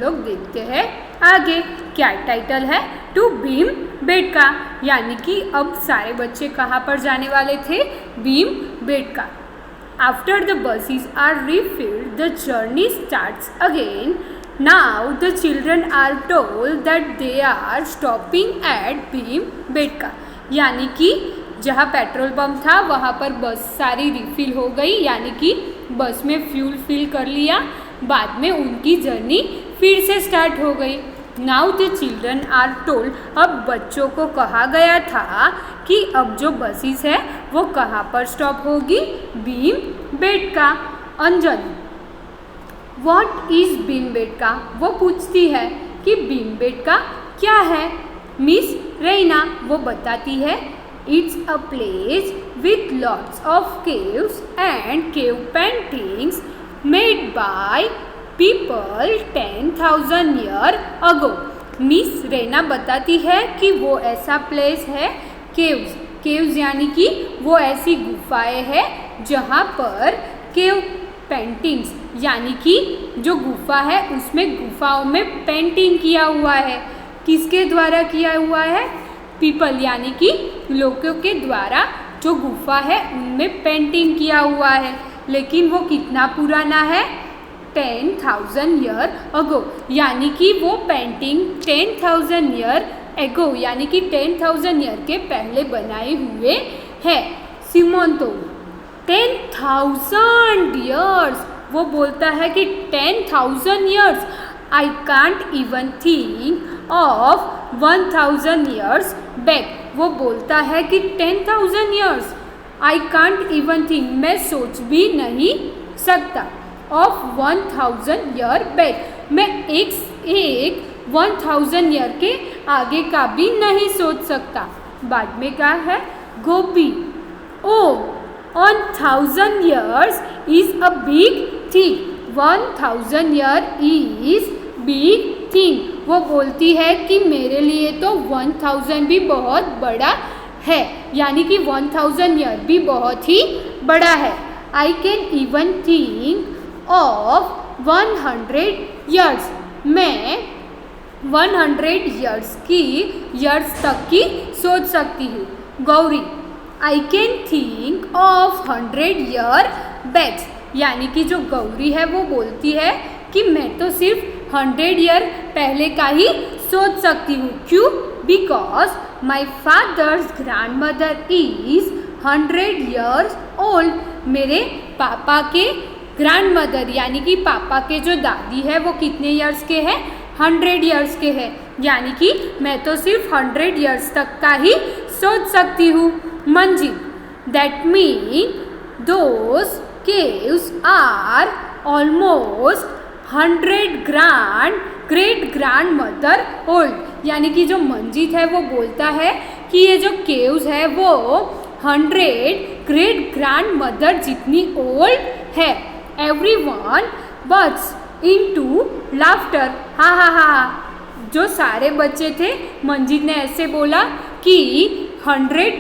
लोग देखते हैं आगे। क्या टाइटल है? टू भीमबेटका, यानी कि अब सारे बच्चे कहाँ पर जाने वाले थे? Bhimbetka. After the buses are refilled, the journey starts again. Now the children are told that they are stopping at Bhimbetka, यानी कि जहाँ पेट्रोल पंप था वहाँ पर बस सारी रिफिल हो गई, यानी कि बस में फ्यूल फिल कर लिया। बाद में उनकी जर्नी फिर से स्टार्ट हो गई। Now the children are told, अब बच्चों को कहा गया था कि अब जो बसेस है वो कहाँ पर स्टॉप होगी? भीमबेटका। अंजन, व्हाट इज भीमबेटका? वो पूछती है कि भीमबेटका क्या है? मिस रैना वो बताती है, it's a place with lots of caves and cave paintings made by people 10,000 year ago. Miss Raina बताती है कि वो ऐसा प्लेस है, केव्स, केव्स यानी कि वो ऐसी गुफाएं हैं जहाँ पर केव पेंटिंग्स, यानी कि जो गुफा है उसमें गुफाओं में पेंटिंग किया हुआ है। किसके द्वारा किया हुआ है? पीपल, यानी कि लोगों के द्वारा जो गुफा है उनमें पेंटिंग किया हुआ है। लेकिन वो कितना पुराना है? 10,000 ईयर अगो, यानी कि वो पेंटिंग 10,000 ईयर एगो, यानी कि 10,000 ईयर के पहले बनाए हुए है। सिमोंतो, 10,000 ईयर्स, वो बोलता है कि 10,000 years, I can't even think of 1,000 years back. वो बोलता है कि 10,000 years, I can't even think, मैं सोच भी नहीं सकता, ऑफ 1,000 ईयर बैक, मैं एक 1,000 ईयर के आगे का भी नहीं सोच सकता। बाद में क्या है? गोपी, ओ 1,000 years is a big thing, 1,000 year is big thing. वो बोलती है कि मेरे लिए तो 1,000 भी बहुत बड़ा है, यानी कि 1,000 ईयर भी बहुत ही बड़ा है। I can even think of 100 years, मैं 100 ईयर्स तक की सोच सकती हूँ। Gauri, I can think of 100 year backs, यानी कि जो गौरी है वो बोलती है कि मैं तो सिर्फ 100 ईयर पहले का ही सोच सकती हूँ। क्यों? Because my father's grand mother is 100 years old, मेरे पापा के ग्रैंड मदर यानी कि पापा के जो दादी है वो कितने ईयर्स के हैं? 100 ईयर्स के हैं, यानी कि मैं तो सिर्फ 100 ईयर्स तक का ही सोच सकती हूँ। Manjil, that mean those caves are almost 100 great grand mother old, यानी कि जो मंजीत है वो बोलता है कि ये जो केव्स है वो 100 ग्रेट ग्रैंड मदर जितनी ओल्ड है। एवरीवन बर्स्ट इनटू लाफ्टर, हाँ हाँ हाँ, जो सारे बच्चे थे, मंजीत ने ऐसे बोला कि 100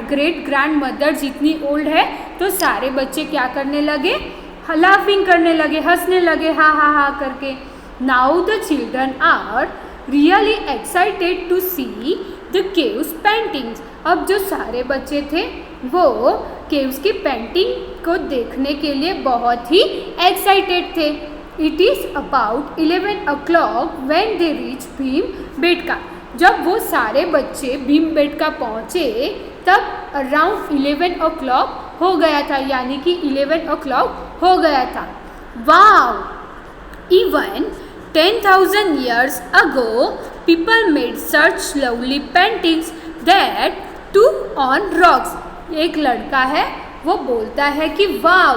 ग्रेट ग्रैंड मदर जितनी ओल्ड है, तो सारे बच्चे क्या करने लगे? लाफिंग करने लगे, हंसने लगे, हाँ हाँ हाँ करके। Now the children are really excited to see the caves paintings, अब जो सारे बच्चे थे वो केव्स की पेंटिंग को देखने के लिए बहुत ही एक्साइटेड थे। It is about 11 o'clock when they reach Bhimbetka, जब वो सारे बच्चे भीमबेटका पहुँचे तब अराउंड 11 o'clock हो गया था, यानी कि 11 o'clock हो गया था। वाव, even 10,000 years ago people made such lovely paintings that took on rocks। एक लड़का है वो बोलता है कि वाव,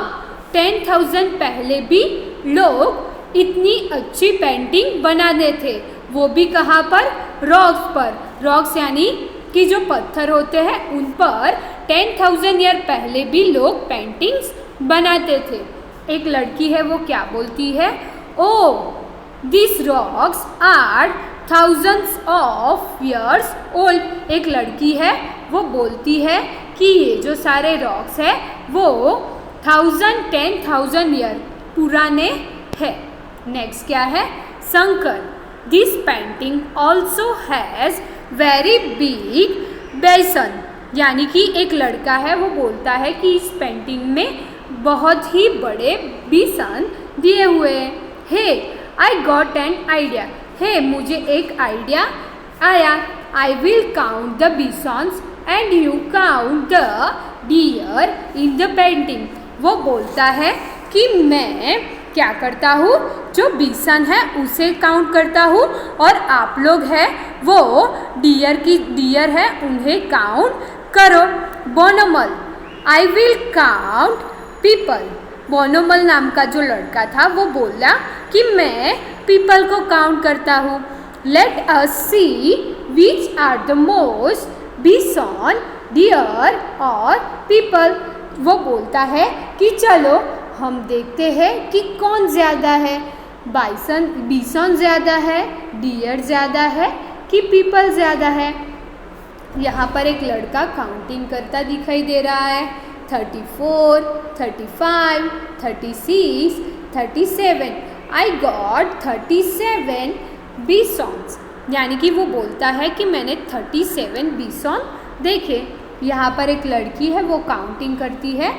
10,000 पहले भी लोग इतनी अच्छी पेंटिंग बनाते थे, वो भी कहाँ पर? रॉक्स पर। रॉक्स यानी कि जो पत्थर होते हैं उन पर 10,000 ईयर पहले भी लोग पेंटिंग्स बनाते थे। एक लड़की है वो क्या बोलती है? Oh this rocks are thousands of years old. एक लड़की है वो बोलती है कि ये जो सारे रॉक्स है वो 10,000 ईयर पुराने हैं। नेक्स्ट क्या है? Shankar. This painting also has very big basin. यानी कि एक लड़का है वो बोलता है कि इस पेंटिंग में बहुत ही बड़े बेसन दिए हुए हैं. Hey I got an idea. Hey मुझे एक आइडिया आया. I will count the bisons and you count the deer in the painting. वो बोलता है कि मैं क्या करता हूँ, जो बेसन है उसे काउंट करता हूँ और आप लोग हैं वो डियर है उन्हें काउंट करो. Bonomal. I will count people. Bonomal नाम का जो लड़का था वो बोला कि मैं पीपल को काउंट करता हूँ. Let us see which are the most bison, deer और पीपल. वो बोलता है कि चलो हम देखते हैं कि कौन ज़्यादा है, बेसन ज़्यादा है, डियर ज़्यादा है कि पीपल ज़्यादा है. यहाँ पर एक लड़का काउंटिंग करता दिखाई दे रहा है. 34, 35, 36, 37. I got 37 बेसन्स. यानी कि वो बोलता है कि मैंने 37 बेसन देखे. यहाँ पर एक लड़की है वो काउंटिंग करती है.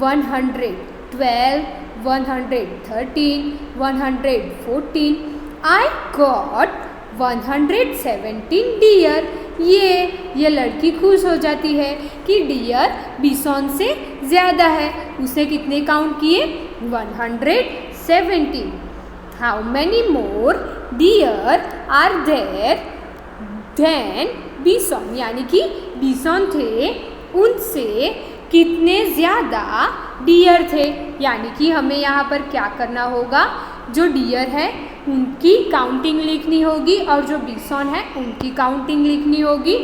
112, 113, 114. I got 117 deer. ये लड़की खुश हो जाती है कि डियर बेसन से ज़्यादा है. उसने कितने काउंट किए? 117. How many more deer are there then bison. यानी कि बेसन थे उनसे कितने ज़्यादा डियर थे. यानी कि हमें यहाँ पर क्या करना होगा, जो डियर है उनकी काउंटिंग लिखनी होगी और जो बेसन है उनकी काउंटिंग लिखनी होगी.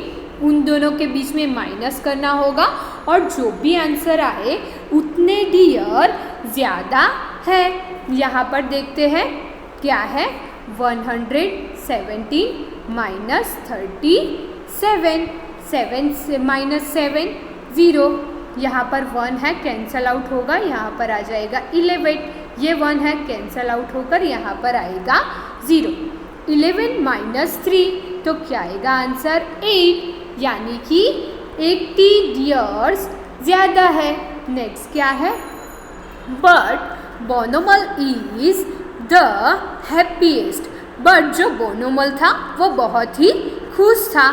उन दोनों के बीच में माइनस करना होगा और जो भी आंसर आए उतने डियर ज़्यादा है. यहाँ पर देखते हैं क्या है. 117 माइनस 37, 7 से माइनस 7 0. यहाँ पर 1 है कैंसल आउट होगा, यहाँ पर आ जाएगा 11. ये 1 है कैंसल आउट होकर यहाँ पर आएगा 0. 11 माइनस 3 तो क्या आएगा आंसर? 8. यानी कि 80 डियर्स ज़्यादा है. नेक्स्ट क्या है? But Bonomal is the happiest. But जो बोनोमल था वो बहुत ही खुश था.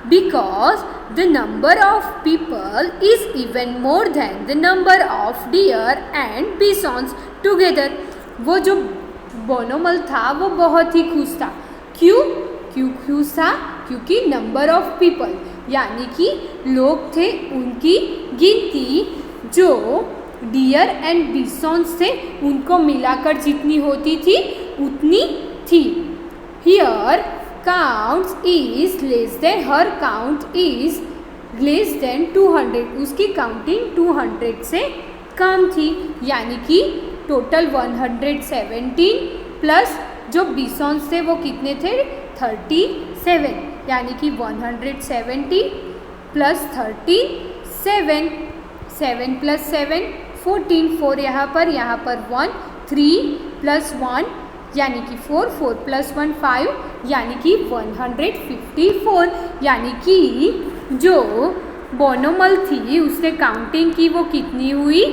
Because the number of people is even more than the number of deer and bisons together. वो जो बोनोमल था वो बहुत ही खुश था. क्यों खुश था? क्योंकि नंबर ऑफ पीपल यानी कि लोग थे उनकी गिनती जो डियर एंड बिसॉन्स थे उनको मिलाकर जितनी होती थी उतनी थी. Here counts is less than, her count is less than 200. उसकी काउंटिंग 200 से कम थी. यानी कि टोटल 117 प्लस जो बिसॉन्स थे वो कितने थे? 37. यानी कि 170 प्लस 37, 7 प्लस 7 14. 4 यहाँ पर 1, 3 प्लस 1 यानी कि 4, 4 प्लस 1 5 यानी कि 154. यानी कि जो बोनोमल थी उसने काउंटिंग की वो कितनी हुई?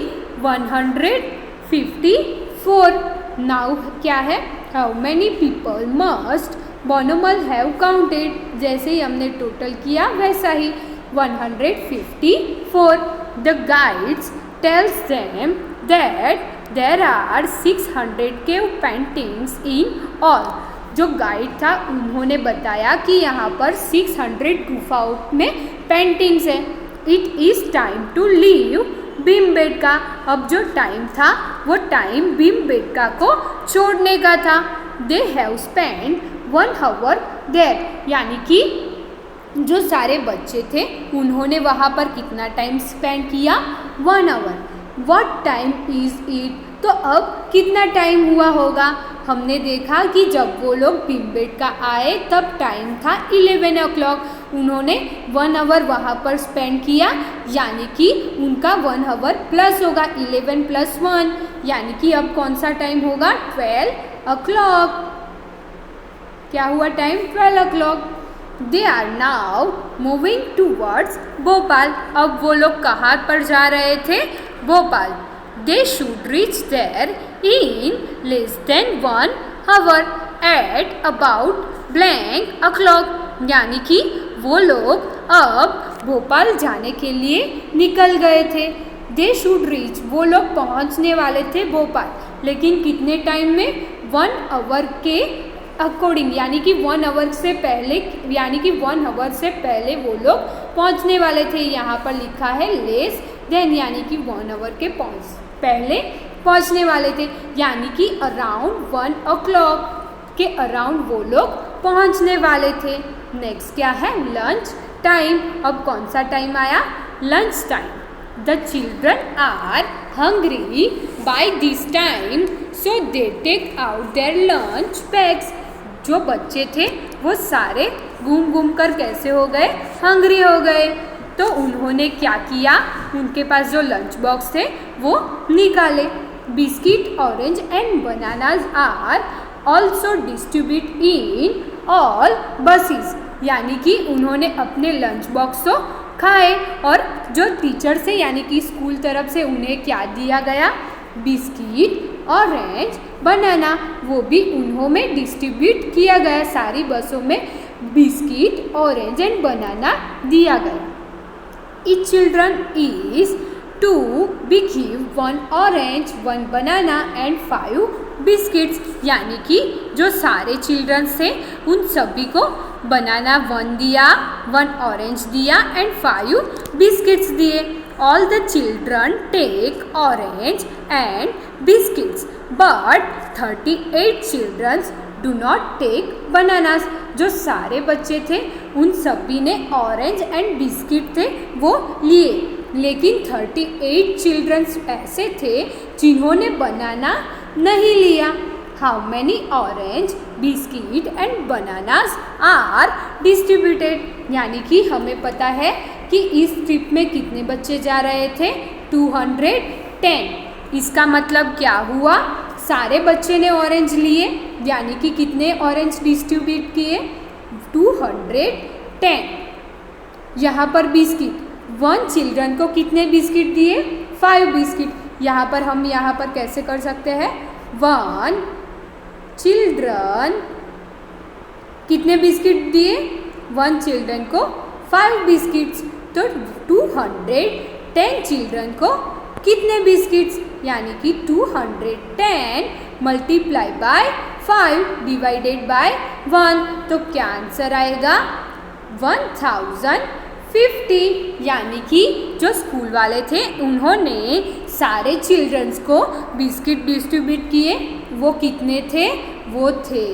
154. नाउ क्या है? How many people must Bonomal have counted. जैसे ही हमने टोटल किया वैसा ही 154. The guides tells them that there are 600 cave paintings in all. जो गाइड था उन्होंने बताया कि यहाँ पर 600 गुफाओं में पेंटिंग्स है. It is time to leave Bhimbetka. अब जो टाइम था वो टाइम भीमबेटका को छोड़ने का था. They have spend 1 hour there. यानी कि जो सारे बच्चे थे उन्होंने वहाँ पर कितना टाइम स्पेंड किया? 1 hour. What time is it? तो अब कितना टाइम हुआ होगा? हमने देखा कि जब वो लोग भीमबेटका आए तब टाइम था 11 o'clock. उन्होंने 1 hour वहाँ पर स्पेंड किया यानी कि उनका 1 hour प्लस होगा 11 प्लस 1 यानी कि अब कौन सा टाइम होगा? 12 o'clock. क्या हुआ time? 12 o'clock. They are now moving towards Bhopal. अब वो लोग कहाँ पर जा रहे थे? Bhopal. They should reach there in less than 1 hour at about blank o'clock. यानी कि वो लोग अब भोपाल जाने के लिए निकल गए थे. दे शुड रीच, वो लोग पहुंचने वाले थे भोपाल, लेकिन कितने टाइम में? 1 आवर के अकॉर्डिंग, यानी कि 1 आवर से पहले, यानी कि 1 आवर से पहले वो लोग पहुंचने वाले थे. यहाँ पर लिखा है लेस देन, यानी कि 1 आवर के पहले पहुंचने वाले थे, यानी कि अराउंड 1 o'clock के अराउंड वो लोग पहुंचने वाले थे. नेक्स्ट क्या है? Lunch time. अब कौन सा टाइम आया? Lunch time. The children are hungry by this time, so they take out their lunch bags. जो बच्चे थे वो सारे घूम घूम कर कैसे हो गए? हंग्री हो गए. तो उन्होंने क्या किया? उनके पास जो लंच बॉक्स थे वो निकाले. Biscuit, orange and bananas are also distribute in all buses. यानी कि उन्होंने अपने लंच बॉक्स को खाए और जो टीचर से, यानी कि स्कूल तरफ से उन्हें क्या दिया गया? बिस्किट, ऑरेंज, बनाना, वो भी उन्हों में डिस्ट्रीब्यूट किया गया. सारी बसों में बिस्किट, ऑरेंज एंड बनाना दिया गया. Each children is to be give 1 orange, 1 banana and 5 biscuits. यानी कि जो सारे चिल्ड्रंस थे उन सभी को बनाना 1 दिया, 1 ऑरेंज दिया एंड 5 बिस्किट्स दिए. All the children take orange and biscuits but 38 childrens do not take bananas. जो सारे बच्चे थे उन सभी ने ऑरेंज एंड बिस्किट थे वो लिए, लेकिन 38 चिल्ड्रंस ऐसे थे जिन्होंने बनाना नहीं लिया. How many orange, biscuit and bananas are distributed. यानी कि हमें पता है कि इस ट्रिप में कितने बच्चे जा रहे थे? 210. इसका मतलब क्या हुआ? सारे बच्चे ने ऑरेंज लिए, यानी कि कितने ऑरेंज डिस्ट्रीब्यूट किए? 210. यहाँ पर बिस्किट, 1 चिल्ड्रन को कितने बिस्किट दिए? 5 बिस्किट. यहाँ पर हम यहाँ पर कैसे कर सकते हैं? 1 चिल्ड्रन कितने बिस्किट दिए? 1 चिल्ड्रन को 5 बिस्किट्स. तो 210 चिल्ड्रन को कितने बिस्किट्स? यानी कि 210 मल्टीप्लाई बाय 5 डिवाइडेड बाय 1. तो क्या आंसर आएगा? 1050. यानी कि जो स्कूल वाले थे उन्होंने सारे चिल्ड्रंस को बिस्किट डिस्ट्रीब्यूट किए. वो कितने थे? वो थे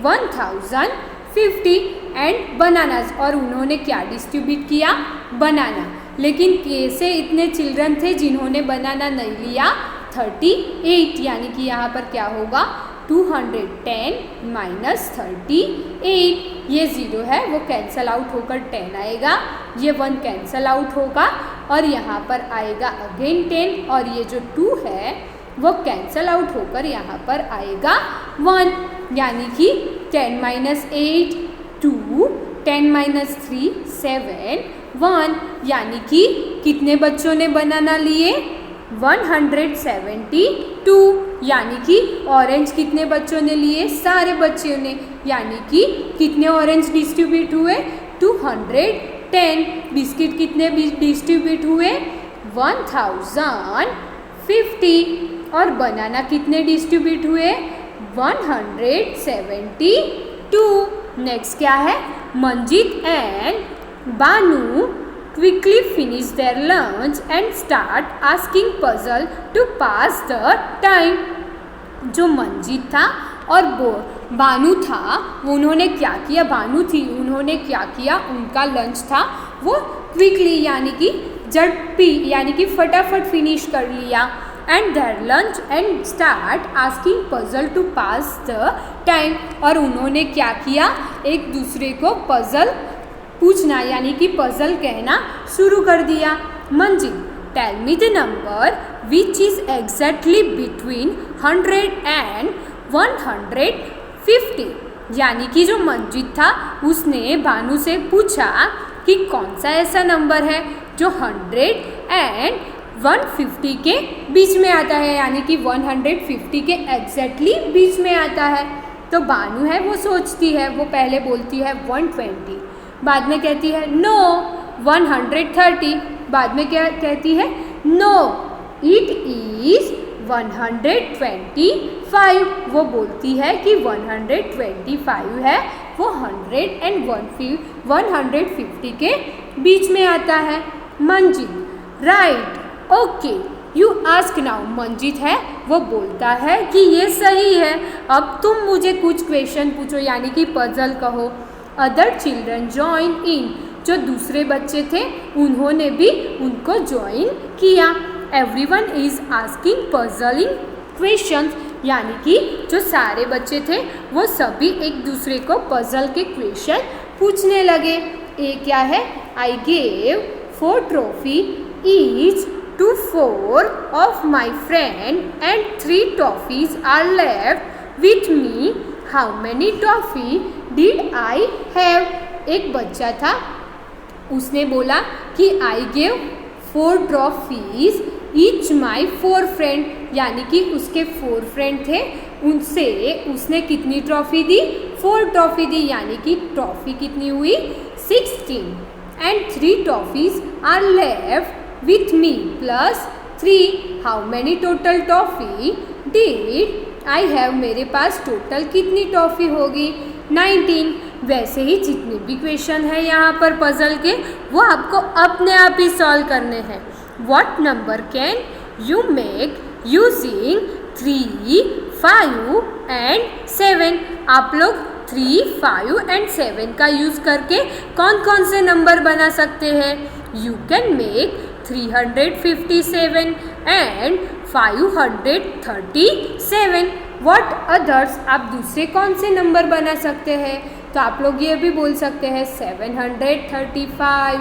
1050 एंड बनानास. और उन्होंने क्या डिस्ट्रीब्यूट किया? बनाना. लेकिन कैसे इतने चिल्ड्रन थे जिन्होंने बनाना नहीं लिया? 38. यानी कि यहाँ पर क्या होगा? 210 माइनस 38. ये 0 है वो कैंसल आउट होकर 10 आएगा. ये 1 कैंसल आउट होगा और यहाँ पर आएगा अगेन 10. और ये जो 2 है वो कैंसल आउट होकर यहाँ पर आएगा 1. यानी कि 10 माइनस 8 2, 10 माइनस 3 7, 1. यानी कि कितने बच्चों ने बनाना लिए? 172. यानी कि ऑरेंज कितने बच्चों ने लिए? सारे बच्चों ने. यानी कि कितने ऑरेंज डिस्ट्रीब्यूट हुए? 210. बिस्किट कितने डिस्ट्रीब्यूट हुए? 1050. और बनाना कितने डिस्ट्रीब्यूट हुए? 172. नेक्स्ट क्या है? Manjeet and Banu quickly finish their lunch and start asking puzzle to pass the time. जो मंजीत था और बानू था वो उन्होंने क्या किया? बानू थी, उन्होंने क्या किया? उनका लंच था वो क्विकली यानी कि झटपी यानी कि फटाफट फिनिश कर लिया. And their lunch and start asking puzzle to pass the time. और उन्होंने क्या किया? एक दूसरे को पजल पूछना यानी कि पजल कहना शुरू कर दिया. Manjil, tell me the number which is exactly between 100 and 150. यानी कि जो मंजीत था उसने भानु से पूछा कि कौन सा ऐसा नंबर है जो 100 एंड 150 के बीच में आता है, यानी कि 150 के एग्जैक्टली बीच में आता है। तो भानु है वो सोचती है, वो पहले बोलती है 120, बाद में कहती है नो 130, बाद में क्या कहती है नो इट इज़ 125। वो बोलती है कि 125 है, वो 100 एंड 150 के बीच में आता है। Manjeet right okay you ask now. Manjeet है वो बोलता है कि ये सही है, अब तुम मुझे कुछ क्वेश्चन पूछो, यानी कि पजल कहो। अदर चिल्ड्रन जॉइन इन, जो दूसरे बच्चे थे उन्होंने भी उनको ज्वाइन किया। Everyone is asking puzzling questions, यानी कि जो सारे बच्चे थे वो सभी एक दूसरे को पजल के क्वेश्चन पूछने लगे। एक क्या है, I gave 4 trophy each to 4 of my friend and 3 toffees are left with me. How many toffee did I have? एक बच्चा था, उसने बोला कि I gave 4 trophies each my 4 friend, यानी कि उसके 4 फ्रेंड थे, उनसे उसने कितनी ट्रॉफी दी, 4 ट्रॉफी दी, यानी कि ट्रॉफी कितनी हुई 16 and 3 toffees are left with me plus 3. How many total toffee did I have? मेरे पास टोटल कितनी टॉफ़ी होगी 19। वैसे ही जितने भी क्वेश्चन है यहाँ पर पजल के वो आपको अपने आप ही सॉल्व करने हैं। What number can you make using 3, 5 and 7? आप लोग 3, 5 एंड 7 का यूज़ करके कौन कौन से नंबर बना सकते हैं? You can make 357 and 537. What others? आप दूसरे कौन से नंबर बना सकते हैं? तो आप लोग ये भी बोल सकते हैं 735,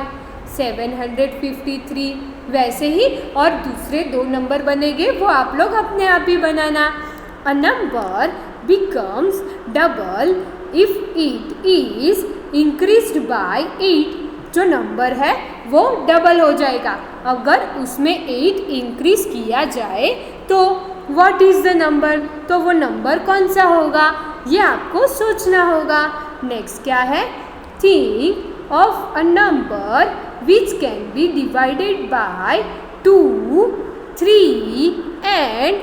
753। वैसे ही और दूसरे 2 नंबर बनेंगे वो आप लोग अपने आप ही बनाना। A number becomes double if it is increased by 8. जो नंबर है वो डबल हो जाएगा अगर उसमें 8 इंक्रीज किया जाए तो। What is the number? तो वो नंबर कौन सा होगा ये आपको सोचना होगा। नेक्स्ट क्या है, think of a number which can be divided by 2, 3 and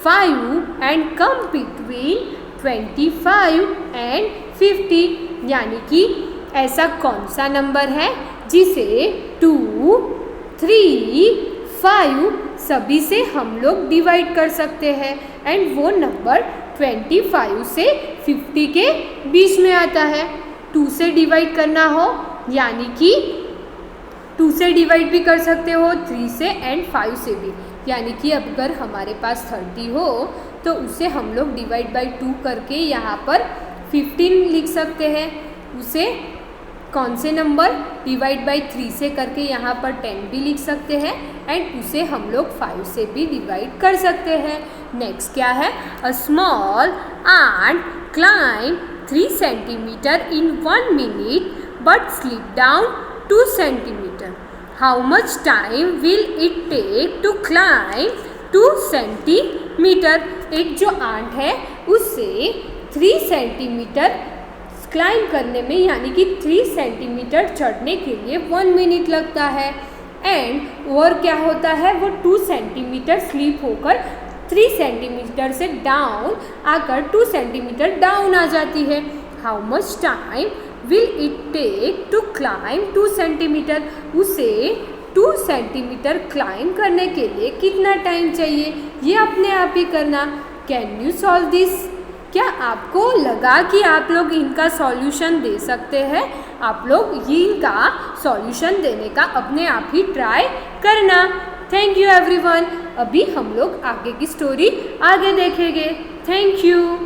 5 and come between 25 and 50, यानी कि ऐसा कौन सा नंबर है जिसे 2, 3, 5 सभी से हम लोग डिवाइड कर सकते हैं एंड वो नंबर 25 से 50 के बीच में आता है। 2 से डिवाइड करना हो यानी कि 2 से डिवाइड भी कर सकते हो, 3 से एंड 5 से भी, यानी कि अगर हमारे पास 30 हो तो उसे हम लोग डिवाइड बाई 2 करके यहाँ पर 15 लिख सकते हैं। उसे कौन से नंबर डिवाइड बाई 3 से करके यहाँ पर 10 भी लिख सकते हैं एंड उसे हम लोग 5 से भी डिवाइड कर सकते हैं। नेक्स्ट क्या है, a small ant climb 3 centimetre in 1 minute but slip down 2 centimetre. How much time will it take to climb 2 centimetre. एक जो आंट है उससे 3 सेंटीमीटर क्लाइंब करने में यानी कि 3 सेंटीमीटर चढ़ने के लिए 1 मिनट लगता है एंड और क्या होता है वो 2 सेंटीमीटर स्लिप होकर 3 सेंटीमीटर से डाउन आकर 2 सेंटीमीटर डाउन आ जाती है। How much time will it take to climb 2 centimetre. उसे 2 सेंटीमीटर क्लाइंब करने के लिए कितना टाइम चाहिए ये अपने आप ही करना। Can you solve this? क्या आपको लगा कि आप लोग इनका सॉल्यूशन दे सकते हैं? आप लोग इनका सॉल्यूशन देने का अपने आप ही ट्राई करना। Thank you everyone. अभी हम लोग आगे की स्टोरी आगे देखेंगे। Thank you.